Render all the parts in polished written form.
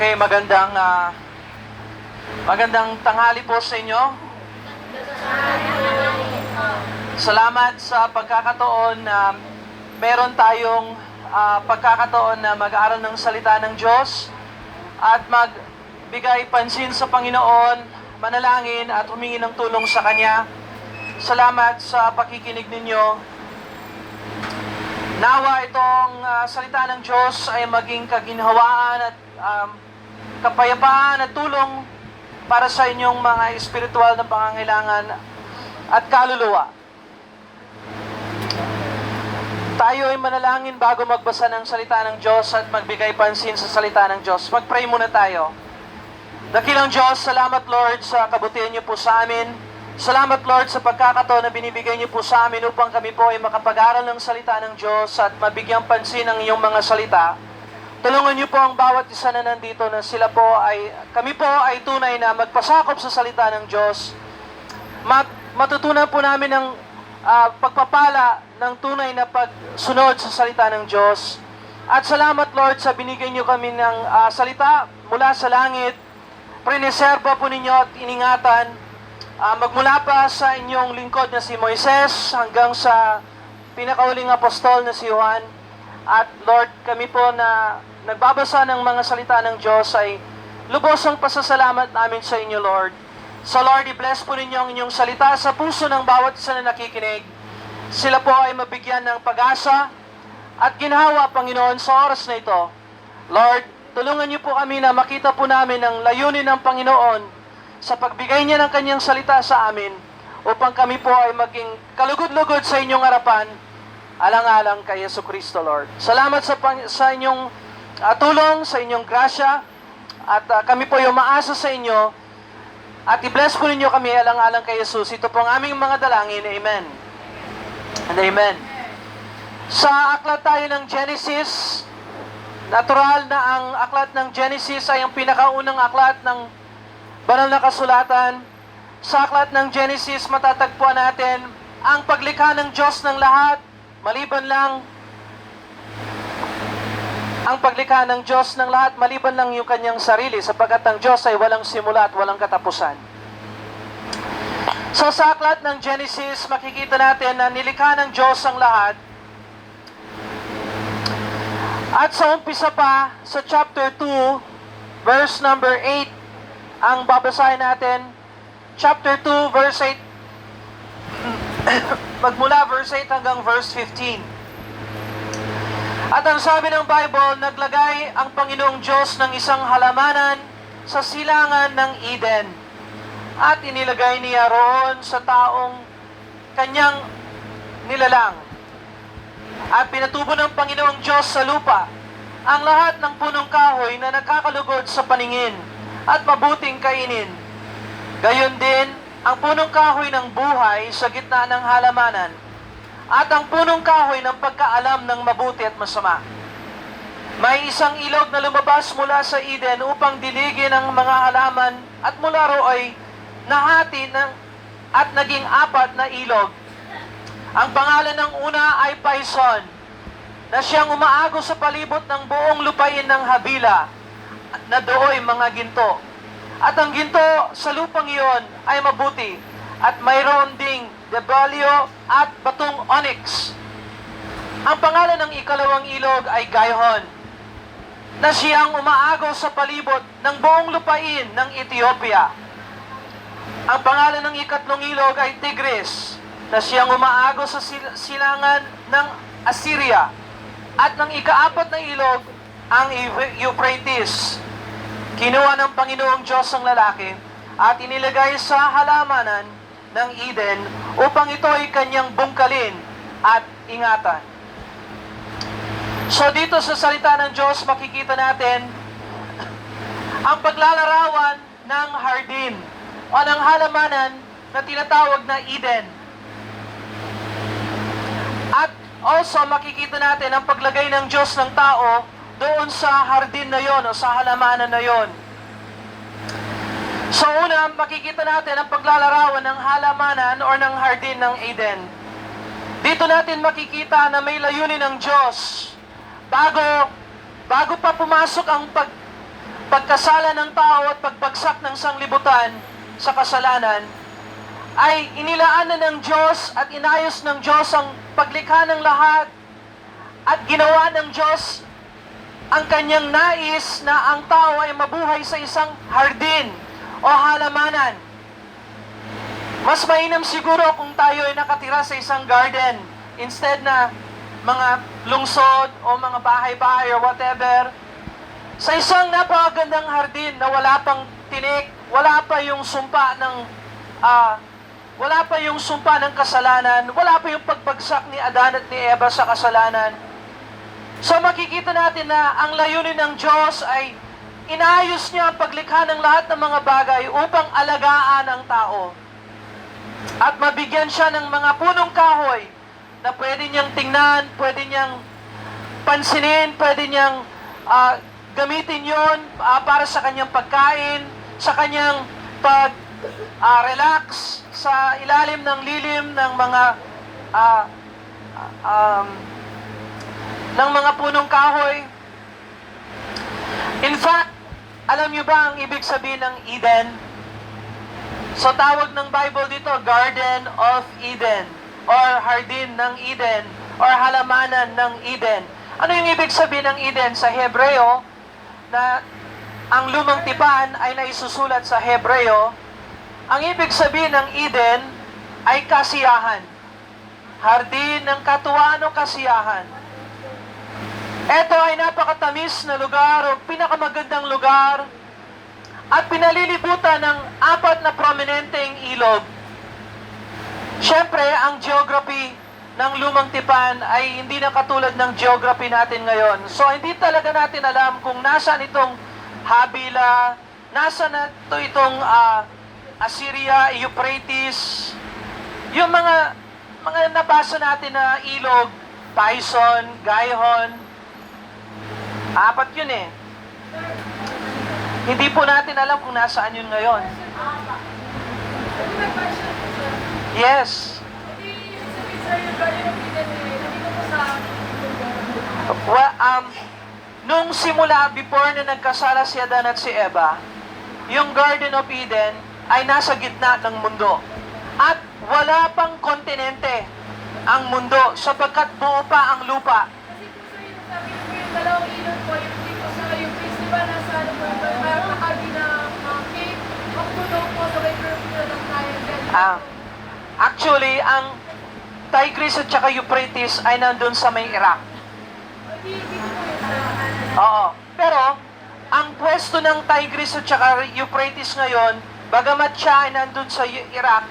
Okay, magandang tanghali po sa inyo. Salamat sa pagkakataon na meron tayong pagkakataon na mag-aaral ng salita ng Diyos at magbigay pansin sa Panginoon, manalangin at humingi ng tulong sa Kanya. Salamat sa pakikinig ninyo. Nawa itong salita ng Diyos ay maging kaginhawaan at kapayapaan at tulong para sa inyong mga espiritual na pangangailangan at kaluluwa. Tayo ay manalangin bago magbasa ng salita ng Diyos at magbigay pansin sa salita ng Diyos. Mag-pray muna tayo. Dakilang Diyos, salamat Lord sa kabutihan niyo po sa amin. Salamat Lord sa pagkakataon na binibigay niyo po sa amin upang kami po ay makapag-aral ng salita ng Diyos at mabigyang pansin ang iyong mga salita. Tulungan niyo po ang bawat isa na nandito na kami po ay tunay na magpasakop sa salita ng Diyos. Matutunan po namin ang pagpapala ng tunay na pagsunod sa salita ng Diyos. At salamat Lord sa binigay niyo kami ng salita mula sa langit. Preneserba po ninyo at iningatan. Magmula pa sa inyong lingkod na si Moises hanggang sa pinakauling apostol na si Juan. At Lord, kami po na nagbabasa ng mga salita ng Diyos ay lubos ang pasasalamat namin sa inyo, Lord. So Lord, i-bless po ninyo ang inyong salita sa puso ng bawat isa na nakikinig. Sila po ay mabigyan ng pag-asa at ginhawa, Panginoon, sa oras na ito. Lord, tulungan niyo po kami na makita po namin ang layunin ng Panginoon sa pagbigay niya ng kanyang salita sa amin upang kami po ay maging kalugod-lugod sa inyong harapan alang-alang kay Yesu Kristo, Lord. Salamat sa inyong tulong, sa inyong grasya at kami po ay umaasa sa inyo at i-bless po ninyo kami alang-alang kay Jesus. Ito po ang aming mga dalangin. Amen. And amen. Sa aklat tayo ng Genesis, natural na ang aklat ng Genesis ay ang pinakaunang aklat ng banal na kasulatan. Sa aklat ng Genesis, matatagpuan natin ang paglikha ng Diyos ng lahat, maliban lang yung kanyang sarili, sapagkat ang Diyos ay walang simula at walang katapusan. So sa aklat ng Genesis, makikita natin na nilikha ng Diyos ang lahat. At sa umpisa pa, sa chapter 2, verse number 8, ang babasahin natin, chapter 2, verse 8, magmula verse 8 hanggang verse 15. At ang sabi ng Bible, naglagay ang Panginoong Diyos ng isang halamanan sa silangan ng Eden. At inilagay niya roon sa taong kanyang nilalang. At pinatubo ng Panginoong Diyos sa lupa ang lahat ng punong kahoy na nakakalugod sa paningin at mabuting kainin. Gayon din, ang punong kahoy ng buhay sa gitna ng halamanan at ang punong kahoy ng pagkaalam ng mabuti at masama. May isang ilog na lumabas mula sa Eden upang diligin ang mga halaman at mula ro'y nahati at naging 4 na ilog. Ang pangalan ng una ay Pison, na siyang umaagos sa palibot ng buong lupain ng Habila, na dooy mga ginto. At ang ginto sa lupang iyon ay mabuti at mayroon ding debalyo at batong onyx. Ang pangalan ng ikalawang ilog ay Gihon, na siyang umaagos sa palibot ng buong lupain ng Ethiopia. Ang pangalan ng ikatlong ilog ay Tigris, na siyang umaagos sa silangan ng Assyria. At ng ika-4 na ilog ang Euphrates. Kinuha ng Panginoong Diyos ang lalaki at inilagay sa halamanan ng Eden upang ito ay kanyang bungkalin at ingatan. So dito sa salita ng Diyos, makikita natin ang paglalarawan ng hardin o ng halamanan na tinatawag na Eden. At also makikita natin ang paglagay ng Diyos ng tao doon sa hardin na yon o sa halamanan na yon. So una, makikita natin ang paglalarawan ng halamanan o ng hardin ng Eden. Dito natin makikita na may layunin ng Diyos bago pa pumasok pagkasala ng tao at pagbagsak ng sanglibutan sa kasalanan, ay inilaanan ng Diyos at inayos ng Diyos ang paglikha ng lahat at ginawa ng Diyos ang kanyang nais na ang tao ay mabuhay sa isang hardin o halamanan. Mas mainam siguro kung tayo ay nakatira sa isang garden instead na mga lungsod o mga bahay-bahay or whatever. Sa isang napakagandang hardin na wala pang tinik, wala pa yung sumpa ng kasalanan, wala pa yung pagbagsak ni Adan at ni Eva sa kasalanan. So makikita natin na ang layunin ng Diyos ay inayos niya ang paglikha ng lahat ng mga bagay upang alagaan ang tao. At mabigyan siya ng mga punong kahoy na pwede niyang tingnan, pwede niyang pansinin, pwede niyang gamitin yon para sa kanyang pagkain, sa kanyang relax sa ilalim ng lilim ng mga punong kahoy. In fact, alam niyo ba ang ibig sabihin ng Eden? So tawag ng Bible dito, Garden of Eden, or Hardin ng Eden, or halamanan ng Eden. Ano yung ibig sabihin ng Eden sa Hebreo? Na ang lumang tipan ay naisusulat sa Hebreo. Ang ibig sabihin ng Eden ay kasiyahan. Hardin ng katuwaan o kasiyahan. Ito ay napakatamis na lugar o pinakamagandang lugar at pinalilibutan ng 4 na prominenteng ilog. Siyempre, ang geography ng lumang tipan ay hindi na katulad ng geography natin ngayon. So, hindi talaga natin alam kung nasaan itong Habila, nasaan na itong Assyria, Euphrates, yung mga nabasa natin na ilog, Pison, Gihon, 4 yun eh. Hindi po natin alam kung nasaan yun ngayon. Yes. Well, nung simula, before na nagkasala si Adan at si Eva, yung Garden of Eden ay nasa gitna ng mundo. At wala pang kontinente ang mundo sapagkat buo pa ang lupa. Kasi po sir, yung sabi ko yung dalawang ilog po, yung dito sa yung place, di ba nasa ano po, mayroon nakabi na cave, magpuno po sa may perfume ng triangle. Actually, ang Tigris at saka Euphrates ay nandun sa may Iraq. Dito po yung Oo. Pero, ang pwesto ng Tigris at saka Euphrates ngayon, bagamat siya ay nandun sa Iraq,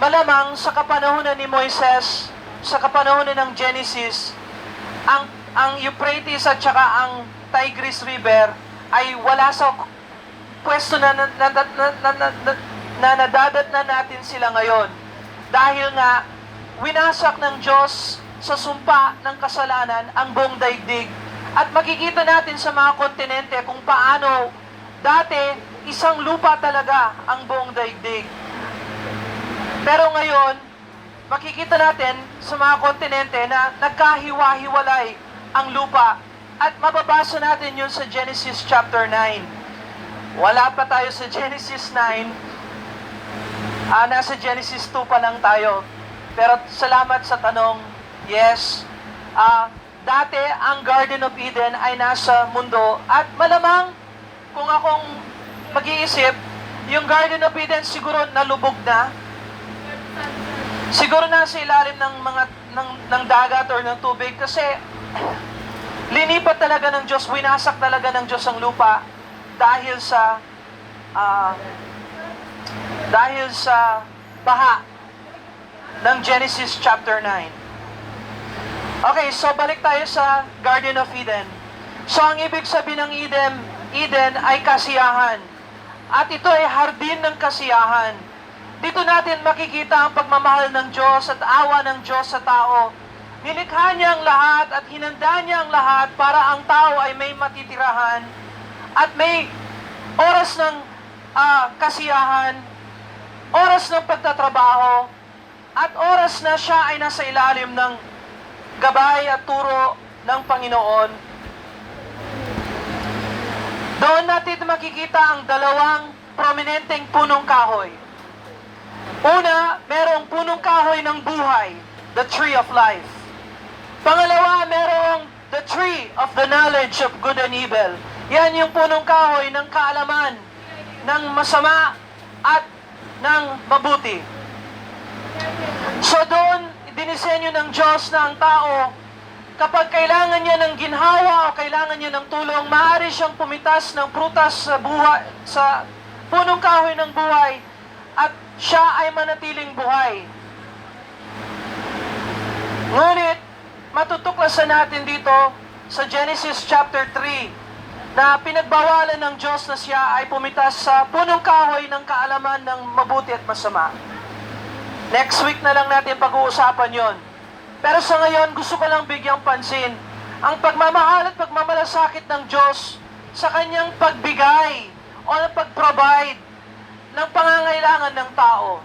malamang sa kapanahunan ni Moises, sa kapanahunan ng Genesis, ang Euphrates at saka ang Tigris River ay wala sa pwesto na nadadatnan natin sila ngayon. Dahil nga, winasak ng Diyos sa sumpa ng kasalanan ang buong daigdig. At makikita natin sa mga kontinente kung paano dati isang lupa talaga ang buong daigdig. Pero ngayon, makikita natin sa mga kontinente na nagkahiwa-hiwalay ang lupa. At mababasa natin yun sa Genesis chapter 9. Wala pa tayo sa Genesis 9. Nasa Genesis 2 pa lang tayo. Pero salamat sa tanong. Yes. Dati, ang Garden of Eden ay nasa mundo. At malamang, kung akong mag-iisip, yung Garden of Eden siguro nalubog na. Siguro nasa ilalim ng dagat or ng tubig. Kasi, linipat talaga ng Diyos, winasak talaga ng Diyos ang lupa dahil sa baha ng Genesis chapter 9. Okay, so balik tayo sa Garden of Eden. So ang ibig sabihin ng Eden ay kasiyahan. At ito ay hardin ng kasiyahan. Dito natin makikita ang pagmamahal ng Diyos at awa ng Diyos sa tao. Nilikha niya ang lahat at hinanda niya ang lahat para ang tao ay may matitirahan at may oras ng kasiyahan, oras ng pagtatrabaho, at oras na siya ay nasa ilalim ng gabay at turo ng Panginoon. Doon natin makikita ang dalawang prominenteng punong kahoy. Una, merong punong kahoy ng buhay, the tree of life. Pangalawa, merong the tree of the knowledge of good and evil. Yan yung punong kahoy ng kaalaman, ng masama at ng mabuti. So doon, dinisenyo ng Diyos na ang tao, kapag kailangan niya ng ginhawa o kailangan niya ng tulong, maaari siyang pumitas ng prutas sa buhay, sa punong kahoy ng buhay, at siya ay manatiling buhay. Ngunit, matutuklasan natin dito sa Genesis chapter 3 na pinagbawalan ng Diyos na siya ay pumitas sa punong kahoy ng kaalaman ng mabuti at masama. Next week na lang natin pag-uusapan yon. Pero sa ngayon, gusto ko lang bigyang pansin ang pagmamahal at pagmamalasakit ng Diyos sa kanyang pagbigay o pag-provide ng pangangailangan ng tao.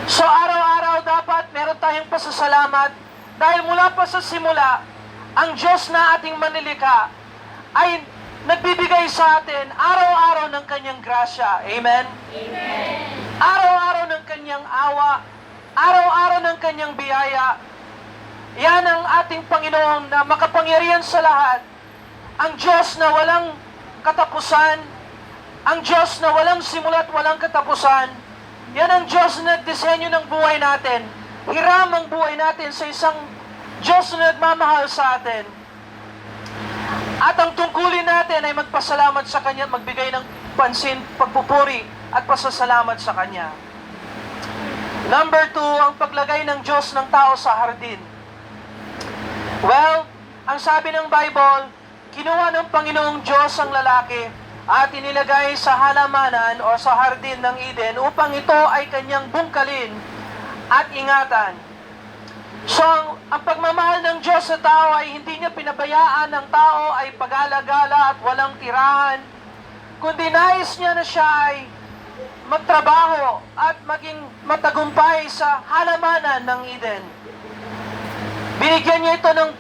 So araw-araw dapat meron tayong pasasalamat dahil mula pa sa simula, ang Diyos na ating manilikha ay nagbibigay sa atin araw-araw ng kanyang grasya. Amen? Amen. Araw-araw ng kanyang awa, araw-araw ng kanyang biyaya. Yan ang ating Panginoon na makapangyarihan sa lahat. Ang Diyos na walang katapusan, ang Diyos na walang simula at walang katapusan. Yan ang Diyos na nagdisenyo ng buhay natin. Hiram ang buhay natin sa isang Diyos na nagmamahal sa atin. At ang tungkulin natin ay magpasalamat sa Kanya, magbigay ng pansin, pagpupuri at pasasalamat sa Kanya. Number 2, ang paglagay ng Diyos ng tao sa hardin. Well, ang sabi ng Bible, kinuha ng Panginoong Diyos ang lalaki at inilagay sa halamanan o sa hardin ng Eden upang ito ay kanyang bungkalin at ingatan. So, ang pagmamahal ng Diyos sa tao ay hindi niya pinabayaan ng tao ay pag-alagala at walang tirahan, kundi nais niya na siya ay magtrabaho at maging matagumpay sa halamanan ng Eden. Binigyan niya ito ng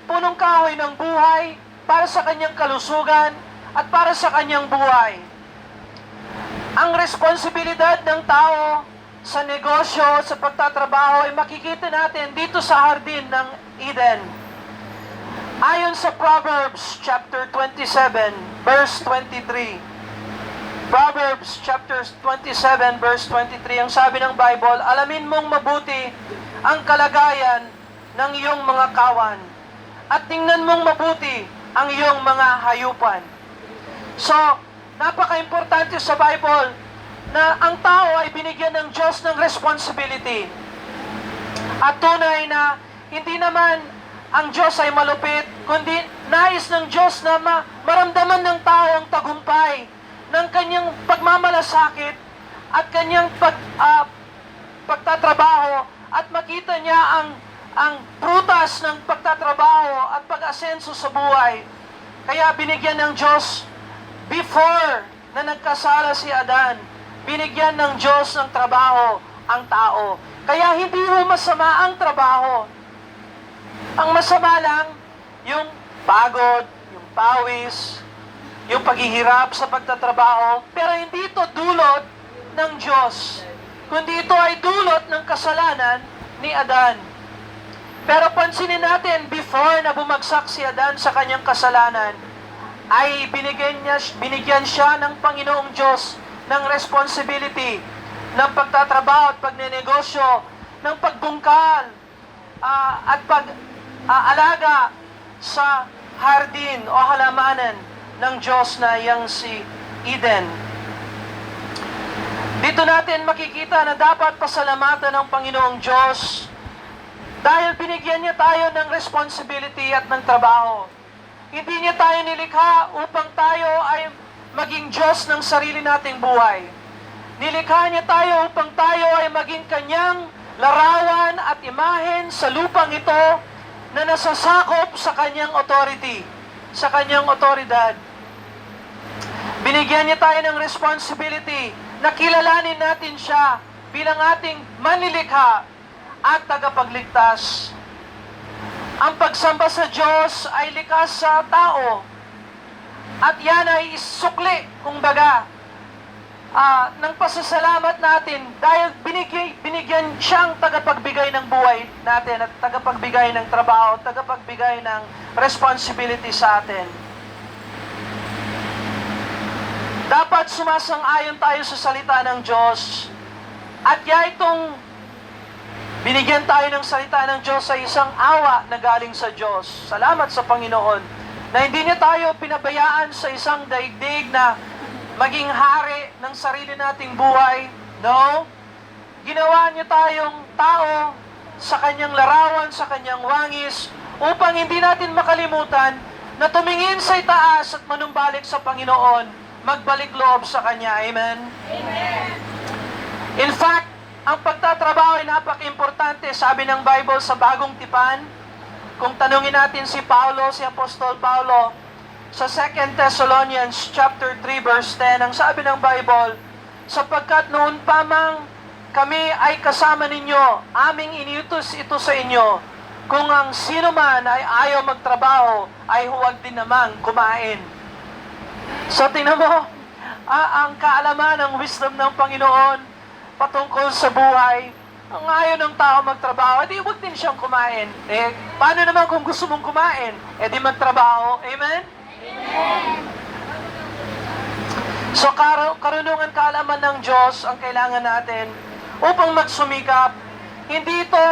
punong kahoy ng buhay para sa kanyang kalusugan at para sa kanyang buhay. Ang responsibilidad ng tao sa negosyo, sa pagtatrabaho ay makikita natin dito sa hardin ng Eden. Ayon sa Proverbs chapter 27 verse 23. Proverbs chapter 27 verse 23, ang sabi ng Bible, alamin mong mabuti ang kalagayan ng iyong mga kawan at tingnan mong mabuti ang iyong mga hayupan. So, napaka-importante sa Bible na ang tao ay binigyan ng Diyos ng responsibility. At tunay na hindi naman ang Diyos ay malupit, kundi nais ng Diyos na maramdaman ng tao ang tagumpay ng kanyang pagmamalasakit at kanyang pagtatrabaho at makita niya ang prutas ng pagtatrabaho at pag-asenso sa buhay. Kaya binigyan ng Diyos before na nagkasala si Adan, binigyan ng Diyos ng trabaho ang tao. Kaya hindi ho masama ang trabaho. Ang masama lang yung pagod, yung pawis, yung paghihirap sa pagtatrabaho, pero hindi ito dulot ng Diyos, kundi ito ay dulot ng kasalanan ni Adan. Pero pansinin natin, before na bumagsak si Adan sa kanyang kasalanan, ay binigyan siya ng Panginoong Diyos ng responsibility, ng pagtatrabaho at pagnenegosyo, ng pagbungkal at pag-alaga sa hardin o halamanan ng Diyos na iyang si Eden. Dito natin makikita na dapat pasalamatan ng Panginoong Diyos dahil binigyan niya tayo ng responsibility at ng trabaho. Hindi niya tayo nilikha upang tayo ay maging Diyos ng sarili nating buhay. Nilikha niya tayo upang tayo ay maging kanyang larawan at imahen sa lupang ito na nasasakop sa kanyang authority, sa kanyang otoridad. Binigyan niya tayo ng responsibility na kilalanin natin siya bilang ating manlilikha at tagapagligtas. Ang pagsamba sa Diyos ay likas sa tao. At yan ay isukli, kumbaga, ng pasasalamat natin dahil binigyan siyang tagapagbigay ng buhay natin at tagapagbigay ng trabaho, tagapagbigay ng responsibility sa atin. Dapat sumasang-ayon tayo sa salita ng Diyos. At itong binigyan tayo ng salita ng Diyos sa isang awa na galing sa Diyos. Salamat sa Panginoon na hindi niya tayo pinabayaan sa isang daigdig na maging hari ng sarili nating buhay. No? Ginawa niya tayong tao sa kanyang larawan, sa kanyang wangis, upang hindi natin makalimutan na tumingin sa itaas at manumbalik sa Panginoon, magbalik loob sa Kanya. Amen? Amen. In fact, ang pagtatrabaho ay napaka-importante. Sabi ng Bible sa Bagong Tipan, kung tanungin natin si Paulo, si Apostol Paulo, sa 2 Thessalonians chapter 3 verse 10, ang sabi ng Bible, sapagkat noon pa mang kami ay kasama ninyo, aming iniutos ito sa inyo, kung ang sino man ay ayaw magtrabaho, ay huwag din namang kumain. So tingnan mo, ang kaalaman, ang wisdom ng Panginoon patungkol sa buhay. Ang ayaw ng tao magtrabaho, edi huwag din siyang kumain. Paano naman kung gusto mong kumain? Edi magtrabaho. Amen? Amen. So karunungan kaalaman ng Diyos ang kailangan natin upang magsumikap. Hindi ito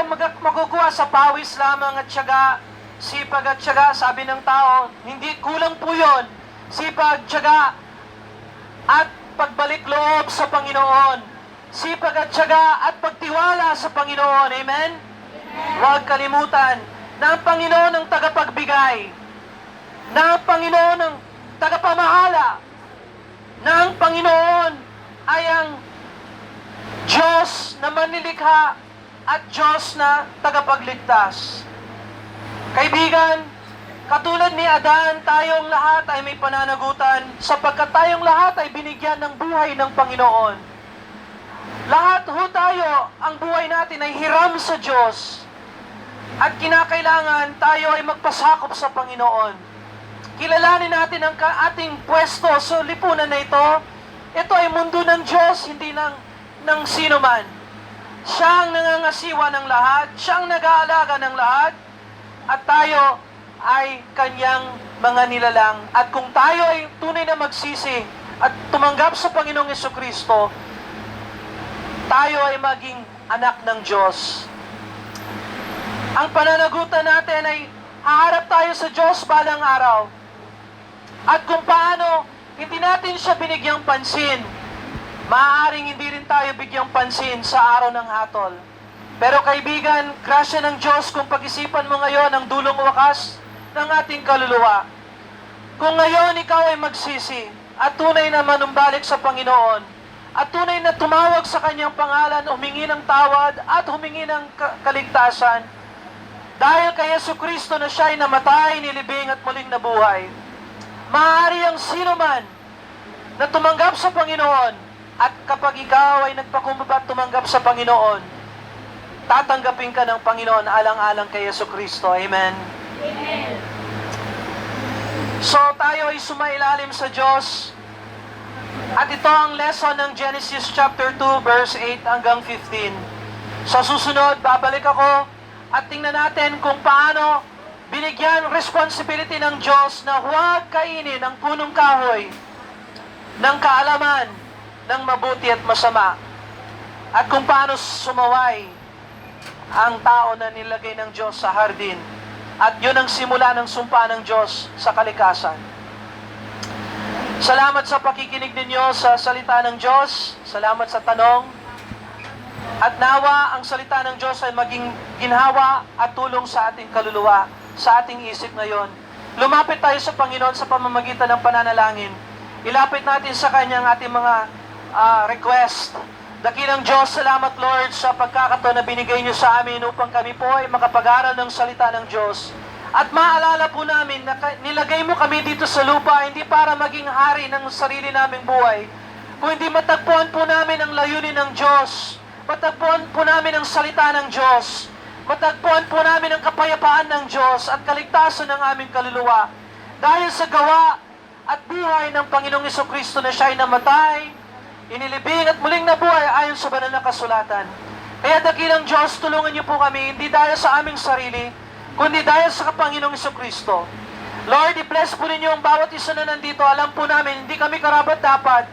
makukuha sa pawis lamang at tiyaga, sipag at tiyaga, sabi ng tao. Hindi, kulang po yun. Sipag, tiyaga, at pagbalik loob sa Panginoon. Sipag at tiyaga at pagtiwala sa Panginoon. Amen? Huwag kalimutan na ang Panginoon ang tagapagbigay, na ang Panginoon ang tagapamahala, na ang Panginoon ay ang Diyos na manlilikha at Diyos na tagapagligtas. Kaibigan, katulad ni Adan, tayong lahat ay may pananagutan sapagkat tayong lahat ay binigyan ng buhay ng Panginoon. Lahat ho tayo, ang buhay natin ay hiram sa Diyos. At kinakailangan tayo ay magpasakop sa Panginoon. Kilalanin natin ang ating pwesto sa lipunan na ito. Ito ay mundo ng Diyos, hindi ng sino man. Siya ang nangangasiwa ng lahat, siya ang nag-aalaga ng lahat, at tayo ay kanyang mga nilalang. At kung tayo ay tunay na magsisi at tumanggap sa Panginoong Jesucristo, tayo ay maging anak ng Diyos. Ang pananagutan natin ay haharap tayo sa Diyos balang araw. At kung paano hindi natin siya binigyang pansin, maaaring hindi rin tayo bigyang pansin sa araw ng hatol. Pero kaibigan, grasya ng Diyos kung pag-isipan mo ngayon ang dulong wakas ng ating kaluluwa. Kung ngayon ikaw ay magsisi at tunay na manumbalik sa Panginoon, at tunay na tumawag sa kanyang pangalan, humingi ng tawad at humingi ng kaligtasan, dahil kay Jesucristo na siya ay namatay, nilibing at muling nabuhay, maaari ang sino man na tumanggap sa Panginoon. At kapag ikaw ay nagpakumbaba at tumanggap sa Panginoon, tatanggapin ka ng Panginoon alang-alang kay Jesucristo. Amen? Amen. So tayo ay sumailalim sa Diyos. At ito ang lesson ng Genesis chapter 2 verse 8 hanggang 15. Sa susunod, babalik ako at tingnan natin kung paano binigyan responsibility ng Diyos na huwag kainin ang punong kahoy ng kaalaman ng mabuti at masama. At kung paano sumaway ang tao na nilagay ng Diyos sa hardin. At yun ang simula ng sumpa ng Diyos sa kalikasan. Salamat sa pakikinig ninyo sa salita ng Diyos. Salamat sa tanong. At nawa ang salita ng Diyos ay maging ginhawa at tulong sa ating kaluluwa, sa ating isip ngayon. Lumapit tayo sa Panginoon sa pamamagitan ng pananalangin. Ilapit natin sa Kanya ang ating mga request. Dakilang Diyos, salamat Lord sa pagkakataon na binigay niyo sa amin upang kami po ay makapag-aral ng salita ng Diyos. At maalala po namin na nilagay mo kami dito sa lupa hindi para maging hari ng sarili naming buhay, kundi matagpuan po namin ang layunin ng Diyos. Matagpuan po namin ang salita ng Diyos. Matagpuan po namin ang kapayapaan ng Diyos at kaligtasan ng aming kaluluwa. Dahil sa gawa at buhay ng Panginoong Jesucristo na siya'y namatay, inilibing at muling nabuhay ayon sa banal na kasulatan. Kaya dakilang Diyos, tulungan niyo po kami, hindi dahil sa aming sarili, kundi dahil sa Panginoong Jesucristo. Lord, i-bless po ninyo ang bawat isa na nandito. Alam po namin, hindi kami karapat-dapat,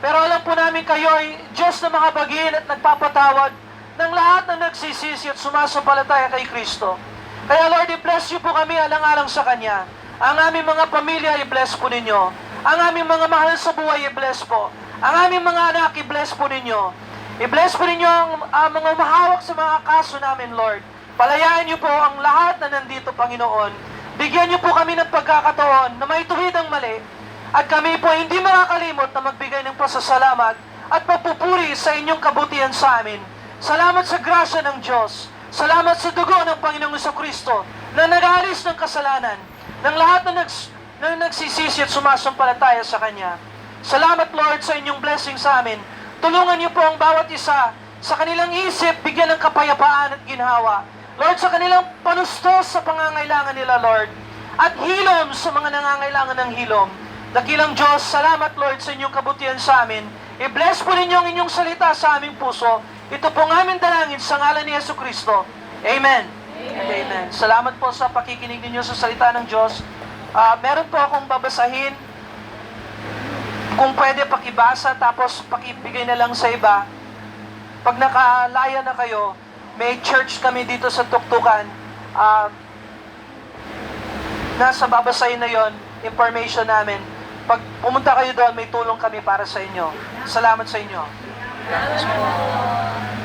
pero alam po namin kayo ay Diyos na makabagin at nagpapatawad ng lahat na nagsisisi at sumasampalataya kay Kristo. Kaya Lord, i-bless niyo po kami alang-alang sa Kanya. Ang aming mga pamilya, i-bless po ninyo. Ang aming mga mahal sa buhay, i-bless po. Ang aming mga anak, i-bless po ninyo. I-bless po ninyo ang mga umahawak sa mga kaso namin, Lord. Palayain niyo po ang lahat na nandito, Panginoon. Bigyan niyo po kami ng pagkakataon na maituwid ang mali. At kami po hindi makakalimot na magbigay ng pasasalamat at pagpupuri sa inyong kabutihan sa amin. Salamat sa grasya ng Diyos. Salamat sa dugo ng Panginoong Jesucristo na nag-aalis ng kasalanan ng lahat na nagsisisi at sumasampalataya sa Kanya. Salamat, Lord, sa inyong blessing sa amin. Tulungan niyo po ang bawat isa sa kanilang isip, bigyan ng kapayapaan at ginhawa. Lord, sa kanilang panustos sa pangangailangan nila, Lord, at hilom sa mga nangangailangan ng hilom. Dakilang Diyos, salamat, Lord, sa inyong kabutihan sa amin. I-bless po ninyo ang inyong salita sa aming puso. Ito po ang aming dalangin sa ngalan ni Jesucristo. Amen. Amen. Salamat po sa pakikinig ninyo sa salita ng Diyos. Meron po akong babasahin. Kung pwede, pakibasa, tapos pakibigay na lang sa iba. Pag nakalaya na kayo, may church kami dito sa Tuktukan. Nasa babasahin na yon, information namin. Pag pumunta kayo doon, may tulong kami para sa inyo. Salamat sa inyo. Salamat po.